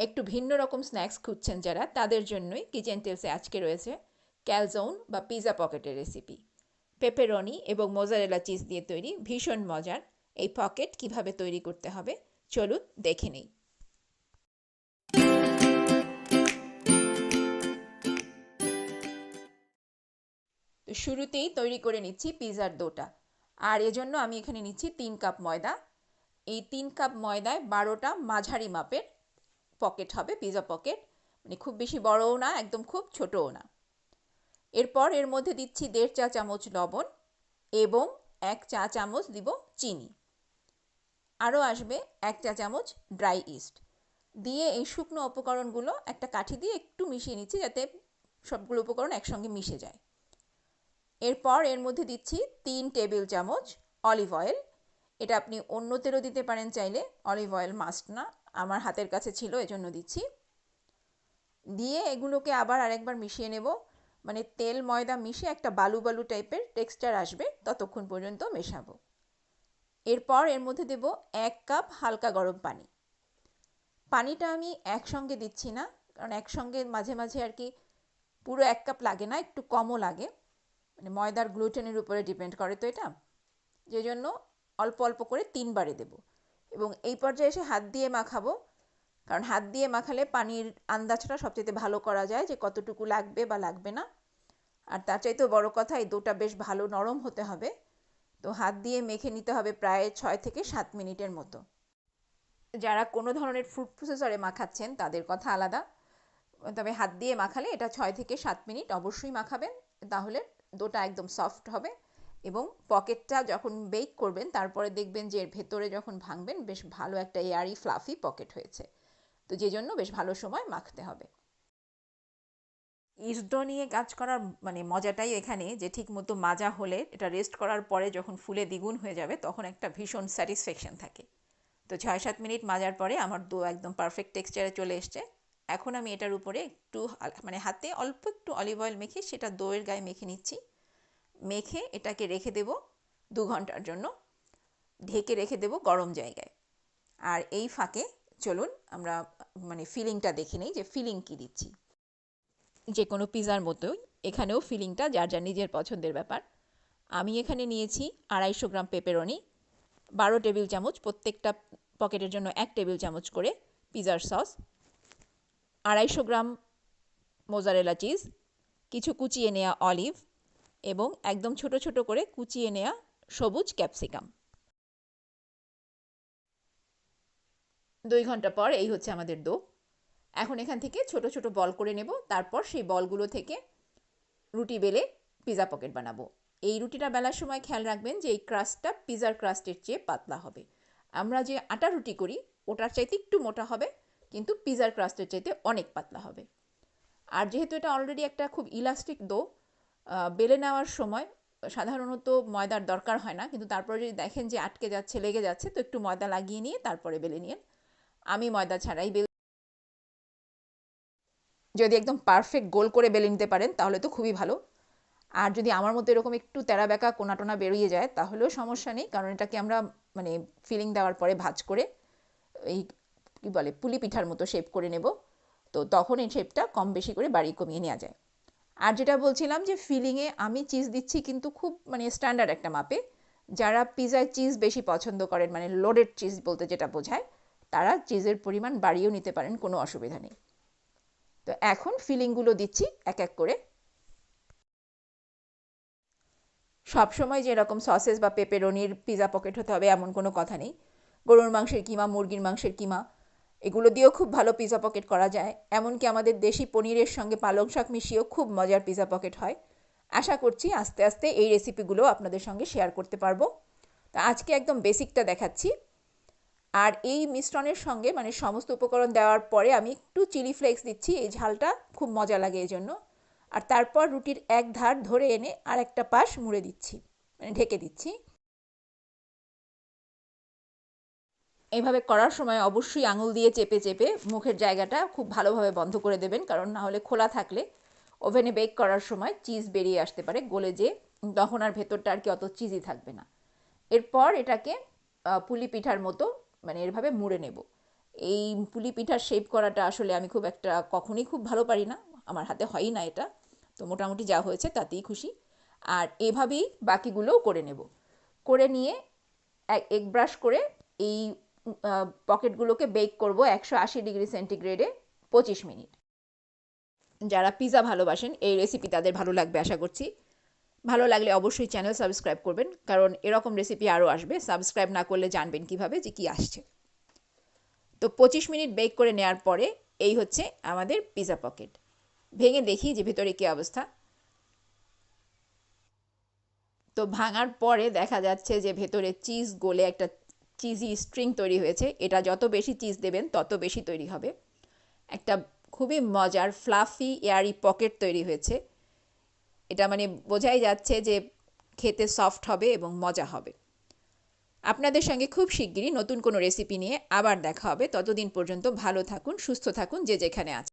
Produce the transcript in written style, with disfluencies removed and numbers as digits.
একটু ভিন্ন রকম স্ন্যাক্স খুঁজছেন যারা, তাদের জন্যই কিচেন টিপসে আজকে রয়েছে ক্যালজোন বা পিৎজা পকেটের রেসিপি। পেপারনি এবং মোজারেলা চিজ দিয়ে তৈরি ভীষণ মজার এই পকেট কিভাবে তৈরি করতে হবে চলুন দেখে নেই। তো শুরুতেই তৈরি করে নিচ্ছি পিৎজার ডোটা। আর এজন্য আমি এখানে নিচ্ছি 3 কাপ ময়দা। এই 3 কাপ ময়দায় 12টা মাঝারি মাপের পকেট হবে, পিৎজা পকেট। মানে খুব বেশি বড়ও না, একদম খুব ছোটও না। এরপর এর মধ্যে দিচ্ছি 1.5 চা চামচ লবণ এবং 1 চা চামচ দিব চিনি। আরও আসবে 1 চা চামচ ড্রাই ইস্ট। দিয়ে এই শুকনো উপকরণগুলো একটা কাঠি দিয়ে একটু মিশিয়ে নিচ্ছি যাতে সবগুলো উপকরণ একসঙ্গে মিশে যায়। এরপর এর মধ্যে দিচ্ছি 3 টেবিল চামচ অলিভ অয়েল। এটা আপনি অন্য তেলও দিতে পারেন চাইলে, অলিভ অয়েল মাস্ট না। আমার হাতের কাছে ছিল এজন্য দিচ্ছি। দিয়ে এগুলোকে আবার আরেকবার মিশিয়ে নেব। মানে তেল ময়দা মিশে একটা বালু বালু টাইপের টেক্সচার আসবে, ততক্ষণ পর্যন্ত মেশাবো। এরপর এর মধ্যে দেব 1 কাপ হালকা গরম পানি। পানিটা আমি একসঙ্গে দিচ্ছি না, কারণ একসঙ্গে মাঝে মাঝে আর কি পুরো 1 কাপ লাগে না, একটু কমও লাগে। মানে ময়দার গ্লুটেনের উপরে ডিপেন্ড করে তো এটা, যে জন্য অল্প অল্প করে 3 বারে দেব। এবং এই পর্যায়ে এসে হাত দিয়ে মাখাবো, কারণ হাত দিয়ে মাখালে পানির আন্দাজটা সবচেয়ে ভালো করা যায় যে কতটুকু লাগবে বা লাগবে না। আর তার চাইতেও বড় কথা, এই ডোটা বেশ ভালো নরম হতে হবে। তো হাত দিয়ে মেখে নিতে হবে প্রায় 6 থেকে 7 মিনিটের মতো। যারা কোনো ধরনের ফুড প্রসেসরে মাখাচ্ছেন তাদের কথা আলাদা, তবে হাত দিয়ে মাখালে এটা 6 থেকে 7 মিনিট অবশ্যই মাখাবেন, তাহলে ডোটা একদম সফট হবে। এবং পকেটটা যখন বেক করবেন তারপরে দেখবেন যে এর ভেতরে যখন ভাঙবেন বেশ ভালো একটা এয়ারি ফ্লাফি পকেট হয়েছে। তো যে জন্য বেশ ভালো সময় মাখতে হবে। ইস্ট ডো নিয়ে কাজ করার মানে মজাটাই এখানে যে ঠিক মতো মাজা হলে এটা রেস্ট করার পরে যখন ফুলে দ্বিগুণ হয়ে যাবে তখন একটা ভীষণ স্যাটিসফ্যাকশন থাকে। তো 6-7 মিনিট মাজার পরে আমার ডো একদম পারফেক্ট টেক্সচারে চলে এসছে। এখন আমি এটার উপরে একটু মানে হাতে অল্প একটু অলিভ অয়েল মেখে সেটা দইয়ের গায়ে মেখে নিচ্ছি। মেখে এটাকে রেখে দেব 2 ঘন্টার জন্য, ঢেকে রেখে দেব গরম জায়গায়। আর এই ফাঁকে চলুন আমরা মানে ফিলিংটা দেখে নিই যে ফিলিং কী দিচ্ছি। যে কোনো পিৎজার মতোই এখানেও ফিলিংটা যার যার নিজের পছন্দের ব্যাপার। আমি এখানে নিয়েছি 250 গ্রাম পেপারনি, 12 টেবিল চামচ, প্রত্যেকটা পকেটের জন্য 1 টেবিল চামচ করে পিৎজার সস, 250 গ্রাম মোজারেলা চিজ, কিছু কুচিয়ে নেওয়া অলিভ এবং একদম ছোট ছোট করে কুচিয়ে নেওয়া সবুজ ক্যাপসিকাম। 2 ঘন্টা পর এই হচ্ছে আমাদের ডো। এখন এখান থেকে ছোট ছোট বল করে নেব, তারপর সেই বলগুলো থেকে রুটি বেলে পিৎজা পকেট বানাবো। এই রুটিটা বেলার সময় খেয়াল রাখবেন যে এই ক্রাস্টটা পিৎজার ক্রাস্টের চেয়ে পাতলা হবে। আমরা যে আটা রুটি করি ওটার চাইতে একটু মোটা হবে, কিন্তু পিৎজার ক্রাস্টের চাইতে অনেক পাতলা হবে। আর যেহেতু এটা অলরেডি একটা খুব ইলাস্টিক ডো, বেলে নেওয়ার সময় সাধারণত ময়দার দরকার হয় না, কিন্তু তারপরে যদি দেখেন যে আটকে যাচ্ছে, লেগে যাচ্ছে, তো একটু ময়দা লাগিয়ে নিয়ে তারপরে বেলে নিন। আমি ময়দা ছাড়াই যদি একদম পারফেক্ট গোল করে বেলে নিতে পারেন তাহলে তো খুবই ভালো। আর যদি আমার মতো এরকম একটু তেরা বেঁকা কোনাটোনা বেরিয়ে যায় তাহলেও সমস্যা নেই, কারণ এটাকে আমরা মানে ফিলিং দেওয়ার পরে ভাঁজ করে এই কী বলে পুলি পিঠার মতো শেপ করে নেব। তো তখন এই শেপটা কম বেশি করে বাড়িয়ে কমিয়ে নেওয়া যায়। আর যেটা বলছিলাম যে ফিলিংয়ে আমি চিজ দিচ্ছি কিন্তু খুব মানে স্ট্যান্ডার্ড একটা মাপে। যারা পিৎজায় চিজ বেশি পছন্দ করেন, মানে লোডেড চিজ বলতে যেটা বোঝায়, তারা চিজের পরিমাণ বাড়িয়েও নিতে পারেন, কোনো অসুবিধা নেই। তো এখন ফিলিংগুলো দিচ্ছি এক এক করে। সবসময় যেরকম সসেস বা পেপারনির পিৎজা পকেট হতে হবে এমন কোনো কথা নেই। গরুর মাংসের কিমা, মুরগির মাংসের কিমা, এগুলো দিয়েও খুব ভালো পিৎজা পকেট করা যায়। এমনকি আমাদের দেশি পনিরের সঙ্গে পালং শাক মিশিয়েও খুব মজার পিৎজা পকেট হয়। আশা করছি আস্তে আস্তে এই রেসিপিগুলো আপনাদের সঙ্গে শেয়ার করতে পারবো। তা আজকে একদম বেসিকটা দেখাচ্ছি। আর এই মিশ্রণের সঙ্গে মানে সমস্ত উপকরণ দেওয়ার পরে আমি একটু চিলি ফ্লেক্স দিচ্ছি, এই ঝালটা খুব মজা লাগে এই জন্য। আর তারপর রুটির এক ধার ধরে এনে আর একটা পাশ মুড়ে দিচ্ছি, মানে ঢেকে দিচ্ছি। এইভাবে করার সময় অবশ্যই আঙুল দিয়ে চেপে চেপে মুখের জায়গাটা খুব ভালোভাবে বন্ধ করে দেবেন, কারণ না হলে খোলা থাকলে ওভেনে বেক করার সময় চিজ বেরিয়ে আসতে পারে গলে, যে তখন আর ভেতরটা আর কি অত চিজি থাকবে না। এরপর এটাকে পুলি পিঠার মতো মানে এভাবে মুড়ে নেব। এই পুলি পিঠার শেপ করাটা আসলে আমি খুব একটা কখনোই খুব ভালো পারি না, আমার হাতে হয়ই না এটা। তো মোটামুটি যা হয়েছে তাতেই খুশি। আর এভাবেই বাকিগুলোও করে নেব। করে নিয়ে এগ ব্রাশ করে এই পকেটগুলোকে বেক করব 180 ডিগ্রি সেন্টিগ্রেডে 25 মিনিট। যারা পিৎজা ভালোবাসেন এই রেসিপি তাদের ভালো লাগবে আশা করছি। ভালো লাগলে অবশ্যই চ্যানেল সাবস্ক্রাইব করবেন, কারণ এরকম রেসিপি আরও আসবে। সাবস্ক্রাইব না করলে জানবেন কিভাবে যে কি আসছে। তো 25 মিনিট বেক করে নেওয়ার পরে এই হচ্ছে আমাদের পিৎজা পকেট। ভেঙে দেখি যে ভেতরে কী অবস্থা। তো ভাঙার পরে দেখা যাচ্ছে যে ভেতরে চিজ গলে একটা চিজি স্ট্রিং তৈরি হয়েছে। এটা যত বেশি চিজ দেবেন তত বেশি তৈরি হবে। একটা খুবই মজার ফ্লাফি এয়ারি পকেট তৈরি হয়েছে। এটা মানে বোঝাই যাচ্ছে যে খেতে সফট হবে এবং মজা হবে। আপনাদের সঙ্গে খুব শিগগিরই নতুন কোনো রেসিপি নিয়ে আবার দেখা হবে। ততদিন পর্যন্ত ভালো থাকুন, সুস্থ থাকুন, যে যেখানে আছেন।